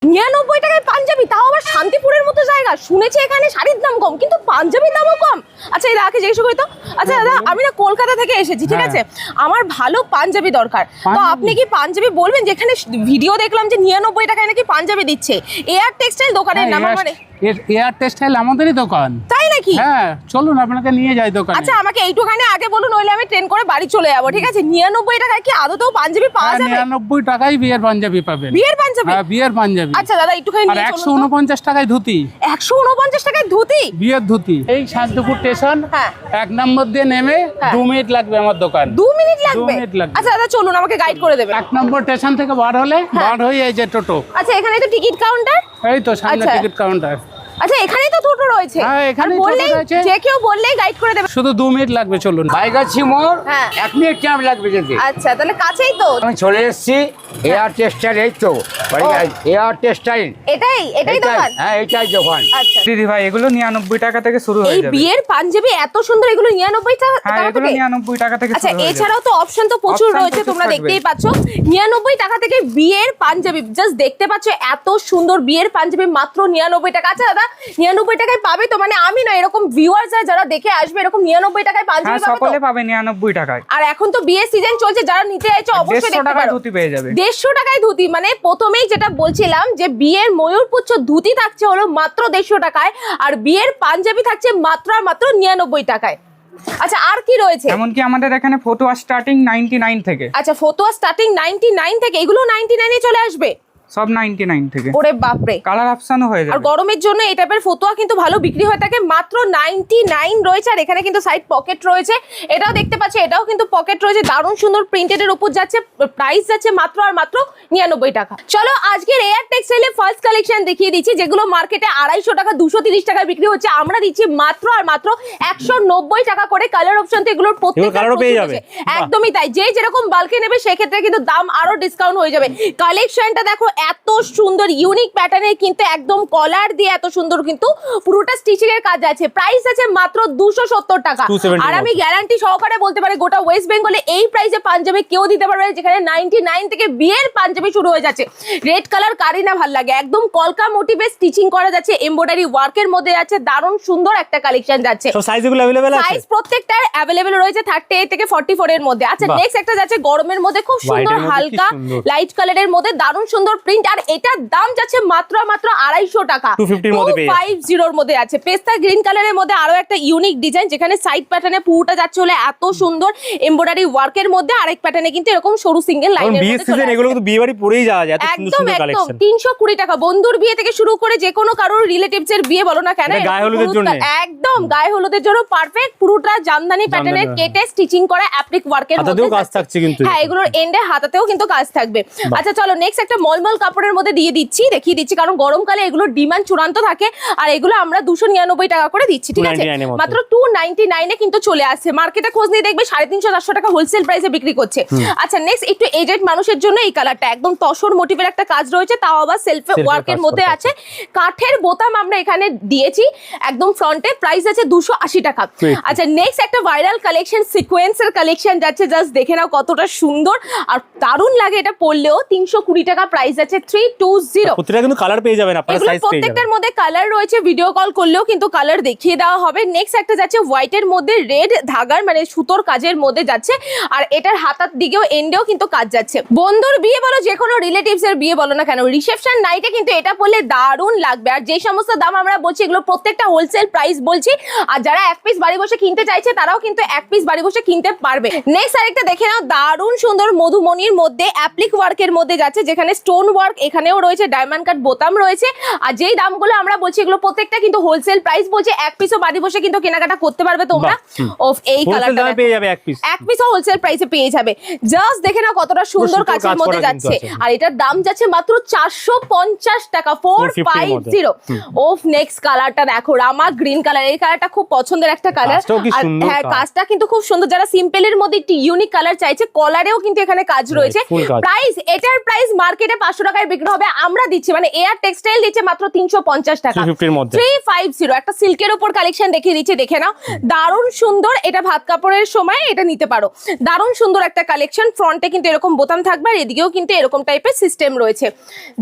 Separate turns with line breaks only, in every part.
৯৯ টাকায় পাঞ্জাবি, তাও আবার শান্তিপুরের মতো জায়গা। শুনেছি এখানে শাড়ির দাম কম, কিন্তু পাঞ্জাবির দামও কম। আচ্ছা এই দাদাকে জিজ্ঞেস করি তো। আচ্ছা দাদা, আমি না কলকাতা থেকে এসেছি, ঠিক আছে, আমার ভালো পাঞ্জাবি দরকার। তো আপনি কি পাঞ্জাবি বলবেন? যেখানে ভিডিও দেখলাম যে ৯৯ টাকায় নাকি পাঞ্জাবি দিচ্ছে। এয়ার টেক্সটাইল দোকানের নাম। মানে
এয়ার টেক্সটাইল আমাদেরই দোকান।
তাই নাকি?
হ্যাঁ, চলুন আপনাকে নিয়ে যাই দোকানে।
আচ্ছা আমাকে এইটুখানি আগে বলুন, নইলে আমি ট্রেন করে বাড়ি চলে যাবো, ঠিক আছে? ৯৯ টাকায় কি আদতেও পাঞ্জাবি পাওয়া যাবে?
৯৯ টাকায় বিয়ের পাঞ্জাবি পাবেন।
বিয়ের পাঞ্জাবি?
হ্যাঁ, বিয়ের পাঞ্জাবি।
আচ্ছা দাদা একটুখানি
আর
নিয়ে চলুন তো।
১৪৯ টাকায় ধুতি।
১৪৯ টাকায় ধুতি?
বিয়ের ধুতি। এই শান্তিপুর স্টেশন,
হ্যাঁ।
১ নম্বর দিয়ে নেমে ২ মিনিট লাগবে আমার দোকান।
২ মিনিট লাগবে?
২ মিনিট লাগবে।
আচ্ছা দাদা চলুন, আমাকে গাইড করে দেবেন।
১ নম্বর স্টেশন থেকে বার হলে বার হয়ে এই যে টোটো।
আচ্ছা এখানে তো টিকিট কাউন্টার।
এই তো সামনে
আচ্ছা।
Ticket counter.
আচ্ছা এখানেই তো টোটো রয়েছে।
হ্যাঁ, এখানেই
আর বললেই
টোটো রয়েছে।
যে কেউ বললেই গাইড করে দেবে।
শুধু ২ মিনিট লাগবে, চলুন।
বাইগাছি মোড়,
হ্যাঁ।
1 মিনিট টাইম লাগবে যেতে।
আচ্ছা তাহলে কাছেই তো।
আমি চলে এসেছি এয়ার টেক্সটাইল। এই তো এয়ার টেক্সটাইল,
এটাই দোকান।
হ্যাঁ এটাই দোকান।
আচ্ছা
দিদি ভাই এগুলো ৯৯ টাকা থেকে শুরু
এই
হয়ে যাবে।
বিয়ের পাঞ্জাবি এত সুন্দর, এগুলো ৯৯
হ্যাঁ
টাকা
এগুলো
থেকে?
৯৯ টাকা থেকে
আচ্ছা
শুরু হয়ে যাবে।
এছাড়াও তো অপশন তো প্রচুর
Option
রয়েছে,
প্রচুর
তোমরা
থাকবে।
দেখতেই পাচ্ছ। ৯৯ টাকা থেকে বিয়ের পাঞ্জাবি, জাস্ট দেখতে পাচ্ছ এত সুন্দর বিয়ের পাঞ্জাবি মাত্র ৯৯ টাকা। আচ্ছা দাদা ৯৯ টাকায় পাবে তো? মানে আমি না, এরকম ভিউয়ার্স যারা দেখে আসবে, এরকম ৯৯ টাকায়
হ্যাঁ
পাঞ্জাবি পাবে
সকলে
তো?
পাবে ৯৯ টাকায়।
আর এখন তো বিয়ের সিজন চলছে, যারা নিতে চাইছে অবশ্যই
১৫০
দেখতে
টাকায়
পারো।
ধুতি পেয়ে যাবে।
১৫০ টাকায় ধুতি, মানে প্রথমেই যেটা বলছিলাম যে বিয়ের ময়ূরপুচ্ছ ধুতি থাকছে হলো মাত্র ১৫০ টাকায়, আর বিয়ের পাঞ্জাবি থাকছে মাত্র আর মাত্র ৯৯ টাকায়। আচ্ছা আর কি রয়েছে?
এমনকি আমাদের এখানে ফটোয়া স্টার্টিং ৯৯ থেকে।
আচ্ছা ফতোয়া স্টার্টিং ৯৯ থেকে, এগুলো ৯৯ এ চলে আসবে?
সব ৯৯ থেকে।
ওরে বাপরে।
কালার অপশনও হয়ে
আর
যাবে।
গরমের জন্য এই টাইপের ফতোয়া কিন্তু ভালো বিক্রি হয়ে থাকে। মাত্র ৯৯ রয়েছে। আর এখানে কিন্তু সাইড পকেট রয়েছে, এটাও দেখতে পাচ্ছি, এটাও কিন্তু পকেট রয়েছে। দারুণ সুন্দর প্রিন্টেড এর উপর যাচ্ছে। প্রাইস যাচ্ছে মাত্র আর মাত্র ৯৯ টাকা। চলো আজকের এয়ার টেক্সটাইলের ফার্স্ট কালেকশন দেখিয়ে দিচ্ছি, যেগুলো মার্কেটে ২৫০ টাকা ২৩০ টাকায় বিক্রি হচ্ছে, আমরা দিচ্ছি মাত্র আর মাত্র ১৯০ টাকা করে। কালার অপশন তো এগুলোর প্রত্যেকটা পেয়ে যাবে। একদমই তাই, যে যেরকম বাল্কে নেবে সেক্ষেত্রে কিন্তু দাম আরো ডিসকাউন্ট হয়ে যাবে। কালেকশনটা দেখো এত সুন্দর ইউনিক প্যাটার্নের, কিন্তু একদম কলার দিয়ে এত সুন্দর, কিন্তু পুরোটা স্টিচিং এর কাজ আছে। প্রাইস আছে মাত্র ২৭০ টাকা। আর আমি গ্যারান্টি সহকারে বলতে পারি গোটা ওয়েস্ট বেঙ্গলে এই প্রাইসে পাঞ্জাবি কেউ দিতে পারবে না, যেখানে ৯৯ থেকে বিয়ের পাঞ্জাবি শুরু হয়ে যাচ্ছে। রেড কালার কারি না ভাল লাগে, একদম কলকা মোটিভে স্টিচিং করা যাচ্ছে, এমব্রয়ডারি ওয়ার্কের মধ্যে যাচ্ছে, দারুণ সুন্দর একটা কালেকশন যাচ্ছে।
সব সাইজগুলো अवेलेबल আছে?
সাইজ প্রত্যেকটার अवेलेबल রয়েছে 38 থেকে 44 এর মধ্যে। আচ্ছা নেক্সট একটা যাচ্ছে গরমের মধ্যে খুব সুন্দর হালকা লাইট কালারের মধ্যে, দারুণ সুন্দর প্রিন্ট। আর এটার দাম যাচ্ছে মাত্র ২৫০ টাকা।
250 এর মধ্যে পেয়ে যাচ্ছে।
250 এর মধ্যে আছে। পেস্তা গ্রিন কালারের মধ্যে আরো একটা ইউনিক ডিজাইন, যেখানে সাইড প্যাটার্নে পুরোটা যাচ্ছে হলো এত সুন্দর এমব্রয়ডারি ওয়ার্কের মধ্যে, আরেক প্যাটার্নে কিন্তু এরকম সরু সিঙ্গেল লাইনের
বিয়ের
মধ্যে চলে
সিজন এগুলো
আসছে।
কিন্তু বিয়ে বাড়ি পরেই যাওয়া যায়, এত সুন্দর
একদম
সুন্দর
একদম
কালেকশন।
৩২০ টাকা। বন্ধুর বিয়ে থেকে শুরু করে যে কোনো কারোর রিলেটিভস এর বিয়ে বলো না কেন,
এটা গায়ে হলুদের
এরকম
জন্য?
একদম গায়ে হলুদের জন্য পারফেক্ট। পুরোটা জামদানি প্যাটার্নের কেটে স্টিচিং করা অ্যাপ্লিক ওয়ার্কের মধ্যে
হাতাতেও কাজ
যাচ্ছে।
থাকছে কিন্তু।
হ্যাঁ এগুলোর এন্ডে হাতাতেও কিন্তু কাজ থাকবে। আচ্ছা চলো নেক্সট একটা মলমল কাপড়ের মধ্যে দেখিয়ে দিচ্ছি, কারণ গরমকালে এগুলোর ডিমান্ড চূড়ান্ত থাকে। আর এগুলো আমরা ২৯৯ টাকা করে দিচ্ছি, ঠিক আছে?
299 এর মধ্যে।
মাত্র 299 এ কিন্তু চলে আসছে। মার্কেটে খোঁজ নিয়ে দেখবে ৩৫০-৪০০ টাকা হোলসেল প্রাইসে বিক্রি করছে। আচ্ছা নেক্সট একটু এজেড মানুষের জন্য এই কালারটা একদম তসর মোটিভের একটা কাজ রয়েছে, তাও আবার সেলফে ওয়ার্কের মধ্যে আছে। কাঠের বোতাম আমরা এখানে দিয়েছি একদম ফ্রন্টে। প্রাইস আছে ২৮০ টাকা। আচ্ছা নেক্সট একটা ভাইরাল কালেকশন সিকোয়েন্সের কালেকশন যাচ্ছে, জাস্ট দেখে নাও কতটা সুন্দর আর দারুণ লাগে এটা পরলেও। ৩২০ টাকা প্রাইস আছে। 320।
প্রত্যেকটা কিন্তু কালার পেয়ে যাবেন, আপনারা
এগুলো
সাইজ পেয়ে যাবেন।
প্রত্যেকটার মধ্যে কালার রয়েছে, ভিডিও কল করলেও কিন্তু কালার দেখিয়ে দেওয়া হবে। নেক্সট একটা যাচ্ছে হোয়াইটের মধ্যে রেড ধাগার মানে সুতোর কাজের মধ্যে যাচ্ছে, আর এটার হাতার দিকেও এন্ডেও কিন্তু কাজ যাচ্ছে। বন্ধুর বিয়ে বলো, যে কোনো রিলেটিভস এর বিয়ে বলো না কেন, রিসেপশন নাইটে কিন্তু এটা পরলে দারুণ লাগবে। আর যে সমস্ত দাম আমরা বলছি এগুলো প্রত্যেকটা হোলসেল প্রাইস বলছি। আর যারা এক পিস বাড়ি বসে কিনতে চাইছে তারাও কিন্তু এক পিস বাড়ি বসে কিনতে পারবে। নেক্সট আরেকটা দেখে নাও, দারুণ সুন্দর মধুমণির মধ্যে অ্যাপ্লিক ওয়ার্কের মধ্যে যাচ্ছে, যেখানে স্টোন ওয়ার্ক এখানেও রয়েছে, ডায়মন্ড কাট বোতাম রয়েছে। আর যেই দামগুলো আমরা বলছি এগুলো প্রত্যেকটা কিন্তু হোলসেল প্রাইস বলছি। এক পিসও বাড়ি বসে কিন্তু কেনাকাটা করতে পারবে তোমরা। অফ এই
হোলসেল
কালারটা
দামে পেয়ে যাবে এক পিস।
এক পিসও হোলসেল প্রাইসে পেয়ে যাবে। জাস্ট দেখে নাও কতটা সুন্দর
সুন্দর
কাজের
কাজ
মধ্যে
করা
যাচ্ছে।
কিন্তু আছে।
আর এটার দাম যাচ্ছে মাত্র ৪৫০ টাকা। 450। অফ নেক্সট কালারটা দেখো, রামা গ্রিন কালার। এই কালারটা খুব পছন্দের একটা কালার।
কাজটাও কি সুন্দর
হ্যাঁ
কাজ।
কাজটা কিন্তু খুব সুন্দর। যারা সিম্পলের মধ্যে একটু ইউনিক কালার চাইছে, কলারেও কিন্তু এখানে কাজ রয়েছে।
full কাজ।
প্রাইস এটার প্রাইস মার্কেটে 500 টাকায় বিক্রি হবে, আমরা দিচ্ছি মানে এয়ার টেক্সটাইল দিচ্ছে মাত্র 350 টাকা,
350 এর মধ্যে
350। একটা সিল্কের উপর কালেকশন দেখিয়ে দিচ্ছি, দেখে নাও, দারুণ সুন্দর। এটা ভাত কাপড়ের সময় এটা নিতে পারো, দারুণ সুন্দর একটা কালেকশন। ফ্রন্টে কিন্তু এরকম বোতাম থাকবে আর এদিকেও কিন্তু এরকম টাইপের সিস্টেম রয়েছে।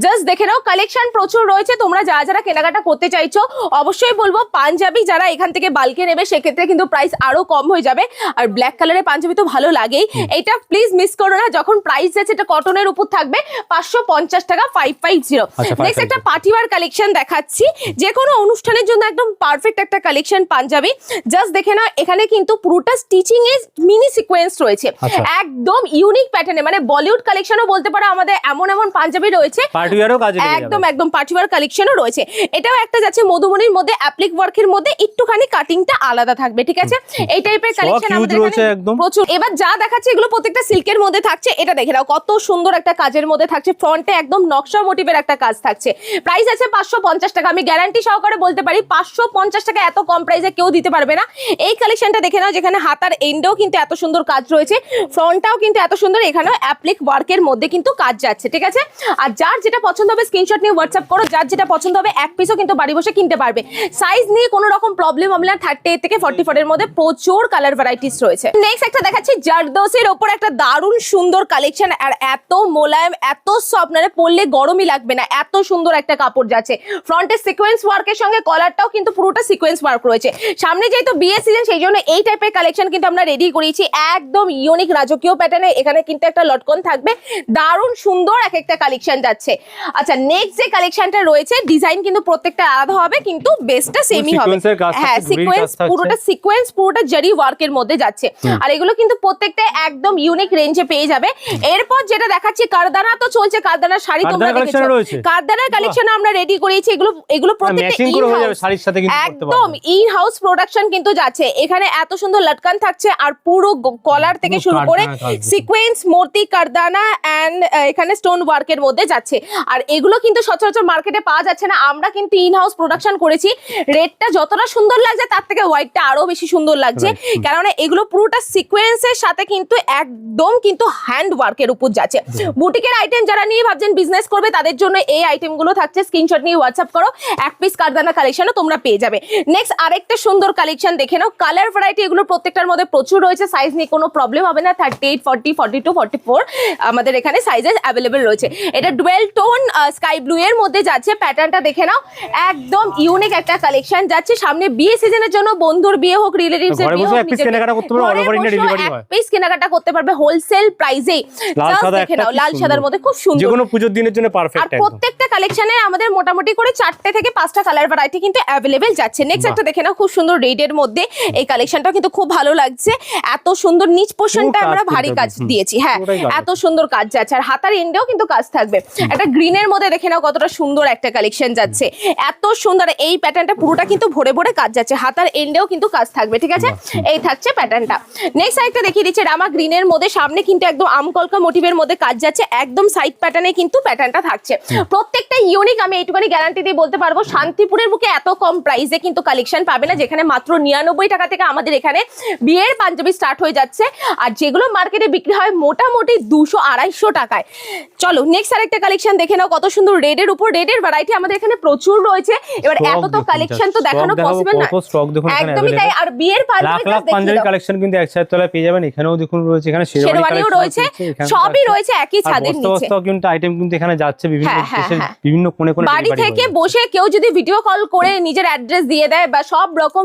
জাস্ট দেখে নাও, কালেকশন প্রচুর রয়েছে। তোমরা যারা কেনাকাটা করতে চাইছো অবশ্যই বলবো পাঞ্জাবি যারা এখান থেকে বালকে নেবে সেক্ষেত্রে কিন্তু প্রাইস আরো কম হয়ে যাবে। আর ব্ল্যাক কালারের পাঞ্জাবি তো ভালো লাগেই, এটা প্লিজ মিস করো না। যখন প্রাইস আছে এটা কটনের উপর থাকবে 550 টাকা, 550। নেক্সট একটা পার্টিওয়ার কালেকশন দেখাচ্ছি, যে কোনো অনুষ্ঠানের জন্য একদম পারফেক্ট একটা কালেকশন পাঞ্জাবি। জাস্ট দেখে নাও, এখানে কিন্তু পুরোটা স্টিচিং এ মিনি সিকোয়েন্স রয়েছে, একদম ইউনিক প্যাটার্নে, মানে বলিউড কালেকশনও বলতে পারো। আমাদের এমন এমন পাঞ্জাবি রয়েছে
পার্টিওয়ারও কাজে লেগে যাবে।
একদম পার্টিওয়ার কালেকশনও রয়েছে। এটাও একটা যাচ্ছে মধুমণির মধ্যে অ্যাপ্লিক ওয়ার্কের মধ্যে একটুখানি কাটিংটা আলাদা থাকবে, ঠিক আছে? এই টাইপের কালেকশন আমাদের এখানে প্রচুর। এবার যা দেখাচ্ছে এগুলো প্রত্যেকটা সিল্কের মধ্যে থাকছে। এটা দেখে নাও কত সুন্দর একটা কাজের মধ্যে থাকছে, ফ্রন্টে একদম নকশা মোটিভের একটা কাজ থাকছে। প্রাইস আছে 550 টাকা। আমি গ্যারান্টি সহকারে বলতে পারি 550 টাকা এত কম প্রাইসে কেউ দিতে পারবে না। এই কালেকশনটা দেখে নাও, যেখানে হাতার এন্ডেও কিন্তু এত সুন্দর কাজ রয়েছে, ফ্রন্টটাও কিন্তু এত সুন্দর, এখানেও অ্যাপ্লিক ওয়ার্কের মধ্যে কিন্তু কাজ যাচ্ছে, ঠিক আছে? আর যার যেটা পছন্দ হবে স্ক্রিনশট নিয়ে হোয়াটসঅ্যাপ করো, যার যেটা পছন্দ হবে এক পিসও কিন্তু বাড়ি বসে কিনতে পারবে। সাইজ নিয়ে কোনো রকম প্রবলেম হবে না। 38 থেকে 44 এর মধ্যে প্রচুর কালার ভ্যারাইটিস রয়েছে। নেক্সট একটা দেখাচ্ছি জারদোসির ওপর একটা দারুণ সুন্দর কালেকশন, আর এত মোলায়েম, এত সফট, মানে পরলে গরমই লাগবে না, এত সুন্দর একটা কাপড় যাচ্ছে। ফ্রন্টে সিকোয়েন্স ওয়ার্কের সঙ্গে কলারটাও কিন্তু পুরোটা সিকোয়েন্স ওয়ার্ক রয়েছে। সামনে যেহেতু বিয়ে সিজন সেই জন্য এই টাইপের কালেকশন কিন্তু আমরা রেডি করেছি, একদম ইউনিক রাজকীয় প্যাটার্নে। এখানে কিন্তু একটা লটকন থাকবে, দারুণ সুন্দর এক একটা কালেকশন যাচ্ছে। আচ্ছা, নেক্সট যে কালেকশনটা রয়েছে ডিজাইন কিন্তু প্রত্যেকটা আলাদা হবে, কিন্তু বেসটা সেমই হবে। হ্যাঁ, সিকোয়েন্স পুরোটা জারি ওয়ার্কের মধ্যে যাচ্ছে। আর এগুলো কিন্তু প্রত্যেকটা একদম ইউনিক রেঞ্জে পেয়ে যাবে। এরপর যেটা দেখাচ্ছি, কারদানা তো চলছে, কারদানার শাড়ি তোমরা দেখেছো, কারদানার কালেকশন আমরা রেডি করেছি। এগুলো প্রত্যেকটা একদম ইন হাউস প্রোডাকশন কিন্তু যাচ্ছে। এখানে এত সুন্দর লটকান থাকছে, আর পুরো কলার থেকে শুরু করে সিকোয়েন্স, মোতি, কারদানা এন্ড এখানে স্টোন ওয়ার্কের মধ্যে যাচ্ছে। আর এগুলো কিন্তু সচরাচর মার্কেটে পাওয়া যাচ্ছে না, আমরা কিন্তু ইন হাউস প্রোডাকশন করেছি। রেডটা যতটা সুন্দর লাগছে তার থেকে হোয়াইটটা আরো বেশি সুন্দর লাগছে, কারণ এগুলো পুরোটা সিকোয়েন্সের সাথে কিন্তু একদম কিন্তু হ্যান্ড ওয়ার্কের উপর যাচ্ছে। বুটিকের আইটেম যারা নিয়ে ভাবছেন বিজনেস করবে তাদের জন্য এই আইটেমগুলো থাকছে। স্ক্রিনশট নিয়ে হোয়াটসঅ্যাপ করো, এক পিস কারদানা কালেকশনও তোমরা পেয়ে যাবে। নেক্সট আরেকটা সুন্দর কালেকশন দেখে নাও, কালার ভ্যারাইটি এগুলো প্রত্যেকটার মধ্যে প্রচুর রয়েছে। সাইজ নিয়ে কোনো প্রবলেম হবে না, 38, 40, 42, 44 আমাদের এখানে সাইজেস অ্যাভেলেবেল রয়েছে। এটা ডুয়েল টোন স্কাই ব্লু এর মধ্যে যাচ্ছে। প্যাটার্নটা দেখে নাও, একদম ইউনিক একটা কালেকশন যাচ্ছে। সামনে বিয়ে সিজনের জন্য, বন্ধুর বিয়ে হোক, রিলেটিভস এর বিয়ে হোক, এক পিস কেনাকাটা করতে পারবে হোলসেল প্রাইসে। দেখে নাও, লাল সাদার মধ্যে খুব সুন্দর,
যে কোনো পূজোর দিনের জন্য পারফেক্ট।
আর প্রত্যেকটা কালেকশনে আমাদের মোটামুটি করে 4টে থেকে 5টা কালার ভ্যারাইটি কিন্তু অ্যাভেলেবেল যাচ্ছে। নেক্সট একটা দেখে নাও, খুব সুন্দর রেড এর মধ্যে এই কালেকশনটা কিন্তু খুব ভালো লাগছে। এত সুন্দর নিচ পোর্শনটা আমরা ভারী কাজ দিয়েছি, হ্যাঁ এত সুন্দর কাজ যাচ্ছে। আর হাতার এন্ডেও কিন্তু কাজ থাকবে। একটা গ্রিনের মধ্যে দেখে নাও কতটা সুন্দর একটা কালেকশন যাচ্ছে, এত সুন্দর। এই প্যাটার্নটা পুরোটা কিন্তু ভরে ভরে কাজ যাচ্ছে, হাতার এন্ডেও কিন্তু কাজ থাকবে, ঠিক আছে? এই থাকছে প্যাটার্নটা। নেক্সট আরেকটা দেখিয়ে দিচ্ছে রামা গ্রিনের মধ্যে, সামনে কিন্তু একদম আমকলকা মোটিভের মধ্যে কাজ যাচ্ছে, একদম সাইড প্যাটার্নে কিন্তু প্যাটার্নটা থাকছে। প্রত্যেকটা ইউনিক, আমি এইটুখানি গ্যারান্টি দিয়ে বলতে পারবো শান্তিপুরের বুকে এত কম প্রাইসে কিন্তু কালেকশন পাবে না, যেখানে মাত্র 99 টাকা থেকে আমাদের এখানে বিয়ের পাঞ্জাবি স্টার্ট হয়ে যাচ্ছে। আর যেগুলো মার্কেটে বিক্রি হয় মোটামুটি 200-250 টাকায়। চলো নেক্সট আরেকটা কালেকশন দেখে নাও, কত সুন্দর রেডের উপর। রেডের ভ্যারাইটি আমাদের এখানে প্রচুর রয়েছে। এবার এত তো কালেকশন তো দেখানো পসিবল না, একদমই তাই। আর বিয়ের পাঞ্জাবি
কালেকশন কিন্তু এক ছাদের তলায় পেয়ে যাবেন। এখানেও দেখুন রয়েছে, এখানে
শেরওয়ানিও রয়েছে, সবই রয়েছে একই ছাদের নিচে।
কিন্তু আইটেম কিন্তু এখানে যাচ্ছে বিভিন্ন কোণে কোণে।
বাড়ি থেকে বসে কেউ যদি ভিডিও কল করে নিজের অ্যাড্রেস দিয়ে দেয় বা সব রকম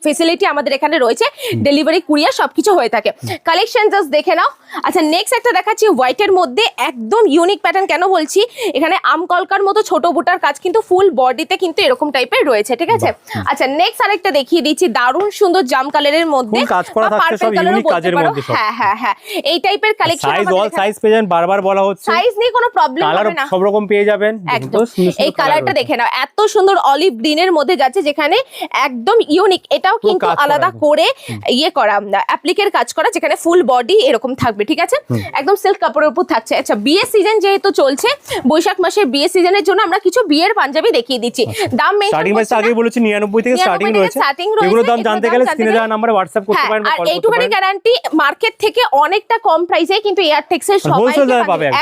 ফেসিলিটি আমাদের এখানে রয়েছে, ডেলিভারি, কুরিয়ার সবকিছু হয়ে থাকে। কালেকশন জাস্ট দেখে নাও। আচ্ছা, নেক্সট একটা দেখাচ্ছি হোয়াইটের মধ্যে, একদম ইউনিক প্যাটার্ন। কেন বলছি, এখানে আমকলকার মতো ছোট বুটার কাজ কিন্তু ফুল বডিতে কিন্তু এরকম টাইপের রয়েছে, ঠিক আছে? আচ্ছা, নেক্সট আরেকটা দেখিয়ে দিচ্ছি, দারুণ সুন্দর জাম কালারের মধ্যে
কাজ করা থাকছে, সব ইউনিক কাজের মধ্যে।
হ্যাঁ, এই টাইপের কালেকশন
সাইজ অল সাইজ পেয়ে যাবেন, বারবার বলা হচ্ছে।
সাইজ নিয়ে কোনো প্রবলেম হবে না,
সব রকম পেয়ে যাবেন।
একদম। এই কালারটা দেখে নাও, এত সুন্দর অলিভ গ্রিনের মধ্যে যাচ্ছে, যেখানে একদম ইউনিক। এটাও কিন্তু আলাদা করে ইয়ে করা, অ্যাপ্লিকের কাজ করা, যেখানে ফুল বডি এরকম থাকবে, ঠিক আছে? একদম সিল্ক কাপড়ের উপর থাকছে। আচ্ছা, বিয়ের সিজন যেহেতু চলছে, বৈশাখ মাসের বিয়ে সিজনের জন্য আমরা কিছু বিয়ের পাঞ্জাবি দেখিয়ে দিচ্ছি। দাম
স্টার্টিং প্রাইস আগে বলেছি 99 থেকে স্টার্টিং রয়েছে। এগুলো দাম জানতে গেলে স্ক্রিনে দেওয়া নম্বরে হোয়াটসঅ্যাপ করতে পারেন বা কল করতে পারেন। আর এইটুখানি
গ্যারান্টি, মার্কেট থেকে অনেকটা কম প্রাইসে কিন্তু এয়ারটেক্সের সবাই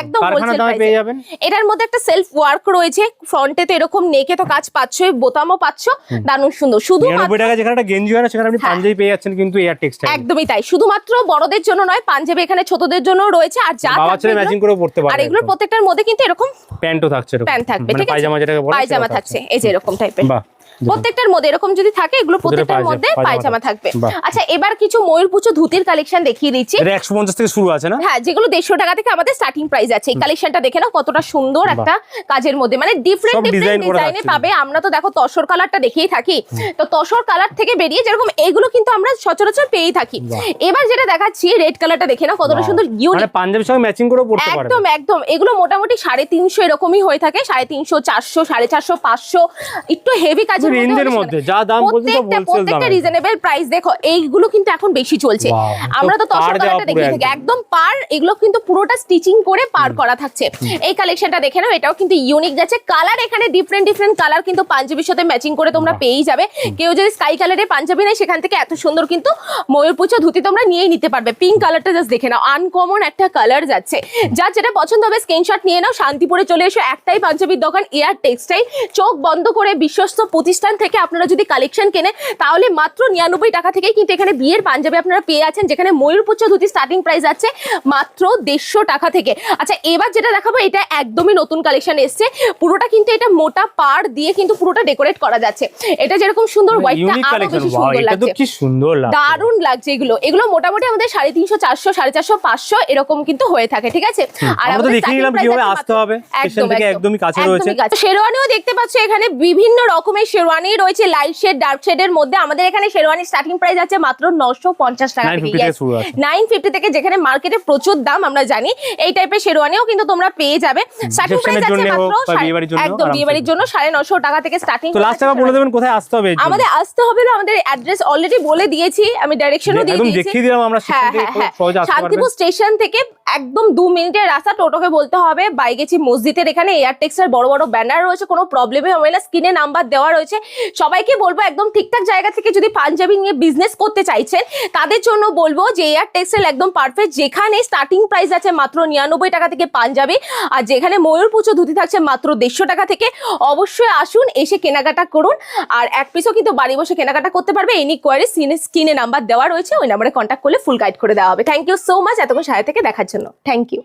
একদম হোলসেল প্রাইসে পেয়ে যাবেন।
এটার মধ্যে একটা সেলফ ওয়ার্ক রয়েছে, ফ্রন্টে তো এরকম নেকে তো কাজ পাচ্ছই, বোতামও পাচ্ছ, দারুণ সুন্দর।
99 টাকা যেখানে একটা গেঞ্জি হয় না সেখানে আপনি পাঞ্জাবি পেয়ে যাচ্ছেন কিন্তু এয়ার টেক্সটাইল।
একদমই তাই, শুধুমাত্র বড়দের জন্য নয়, পাঞ্জাবি এখানে ছোটদের জন্য রয়েছে। আর যা
বাবা ছেলে ম্যাচিং করে পড়তে পারে।
আর এগুলোর প্রত্যেকটার মধ্যে কিন্তু এরকম
প্যান্টও থাকছে,
প্যান্ট থাকবে,
মানে
ঠিক আছে,
পায়জামা যেটাকে বলে
পায়জামা থাকছে, এই যে এরকম টাইপের।
বাহ,
প্রত্যেকটার মধ্যে এরকম যদি থাকে, এগুলো প্রত্যেকটার মধ্যে পায়জামা থাকবে। আচ্ছা, এবার কিছু ময়ূরপুচ্ছ ধুতির কালেকশন দেখিয়ে দিচ্ছি।
এটা 150 থেকে শুরু আছে না?
হ্যাঁ, যেগুলো 150 টাকা থেকে আমাদের স্টার্টিং প্রাইস আছে। এই কালেকশনটা দেখে নাও কতটা সুন্দর একটা কাজের মধ্যে, মানে ডিফারেন্ট ডিজাইনে পাবে। আমরা তো দেখো তসর কালারটা দেখেই থাকি, তো তসর কালার থেকে বেরিয়ে যেরকম এইগুলো কিন্তু আমরা সচরাচর পেয়েই থাকি। এবার যেটা দেখাচ্ছি রেড কালারটা দেখে নাও কতটা সুন্দর, ইউনিক,
মানে পাঞ্জাবির সঙ্গে ম্যাচিং করে পড়তে পারবে।
একদম একদম। এগুলো মোটামুটি 350 এরকমই হয়ে থাকে, 350, 400, 450, 500, একটু হেভি কাজের
রেঞ্জের মধ্যে যা দাম বলছেন সব হোলসেল
প্রত্যেকটা
দামে।
Reasonable price. দেখো এইগুলো কিন্তু এখন বেশি চলছে। আমরা তো তসর কালারটা দেখিয়ে থাকি, একদম পার, এগুলো কিন্তু পুরোটা স্টিচিং করে পার করা থাকছে। এই কালেকশনটা দেখে নাও, এটাও কিন্তু ইউনিক যাচ্ছে। কালার এখানে ডিফারেন্ট কালার কিন্তু পাঞ্জাবির সাথে ম্যাচিং করে তোমরা পেয়েই যাবে। কেউ যদি স্কাই কালারে পাঞ্জাবি নেয়, সেখান থেকে এত সুন্দর কিন্তু ময়ূরপুচ্ছ ধুতি তোমরা নিয়েই নিতে পারবে। পিঙ্ক কালারটা জাস্ট দেখে নাও, আনকমন একটা কালার যাচ্ছে। যার যেটা পছন্দ হবে স্ক্রিনশট নিয়ে নাও, শান্তিপুরে চলে এসো, একটাই পাঞ্জাবির দোকান এয়ার টেক্সটাইল। চোখ বন্ধ করে বিশ্বস্ত প্রতিষ্ঠান থেকে আপনারা যদি কালেকশন কেনে, তাহলে মাত্র 99 টাকা থেকেই কিন্তু এখানে বিয়ের পাঞ্জাবি আপনারা পেয়ে আছেন, যেখানে ময়ূরপুচ্ছ ধুতি স্টার্টিং প্রাইস আছে মাত্র 150 টাকা থেকে। আচ্ছা, এবার যেটা দেখাবো, এটা একদমই নতুন কালেকশন এসছে। পুরোটা কিন্তু এটা মোটা পাড় দিয়ে কিন্তু পুরোটা ডেকোরেট করা যাচ্ছে। এটা যেরকম সুন্দর, হোয়াইটটা আরো বেশি সুন্দর
এটা তো
লাগছে,
কি সুন্দর লাগছে,
দারুণ লাগছে। এগুলো মোটামুটি আমাদের 350, 400, 450, 500 এরকম কিন্তু হয়ে থাকে, ঠিক আছে। আর
আমরা তো দেখিয়ে নিলাম কিভাবে আসতে হবে, স্টেশন থেকে একদমই কাছে রয়েছে।
শেরওয়ানিও দেখতে পাচ্ছ, এখানে বিভিন্ন রকমের শেরওয়ানি রয়েছে, লাইট শেড, ডার্ক শেডের মধ্যে। আমাদের এখানে শেরওয়ানি স্টার্টিং প্রাইস আছে মাত্র 950 টাকা থেকে, 950 থেকে, যেখানে মার্কেটে প্রচুর দাম আমরা জানি। এই টাইপের শেরওয়ানিও কিন্তু তোমরা পেয়ে যাবে। স্টার্টিং প্রাইস আছে মাত্র একদম বিয়েবাড়ির জন্য 950 টাকা থেকে স্টার্টিং।
তো লাস্ট টাকা বলে দেবেন কোথায় আসতে হবে?
আমাদের আসতে হবে না, আমাদের অ্যাড্রেস অলরেডি বলে দিয়েছি, আমি ডাইরেকশনও দিয়ে দিয়েছি,
দেখিয়ে দিলাম আমরা।
শান্তিপুর স্টেশন থেকে একদম 2 মিনিটের রাস্তা, টোটোকে বলতে হবে। বাইগেছি মসজিদের এখানে এয়ার টেক্সটাইল বড় বড় ব্যানার রয়েছে, কোনো প্রবলেমই হবে না। স্ক্রিনে নাম্বার দেওয়া রয়েছে। সবাইকে বলবো একদম ঠিকঠাক জায়গা থেকে যদি পাঞ্জাবি নিয়ে বিজনেস করতে চাইছেন, তাদের জন্য বলবো যে এয়ার টেক্সটাইল একদম পারফেক্ট, যেখানে স্টার্টিং প্রাইস আছে মাত্র 99 টাকা থেকে পাঞ্জাবি, আর যেখানে ময়ূরপুচ্ছ ধুতি থাকছে মাত্র 150 টাকা থেকে। অবশ্যই আসুন, এসে কেনাকাটা করুন। আর এক পিসও কিন্তু বাড়ি বসে কেনাকাটা করতে পারবে। এনি কোয়ারি স্ক্রিনে নাম্বার দেওয়া রয়েছে, ওই নাম্বারে কন্ট্যাক্ট করলে ফুল গাইড করে দেওয়া হবে। থ্যাংক ইউ সো মাচ এতক্ষণ সাথে থেকে দেখার জন্য। Thank you.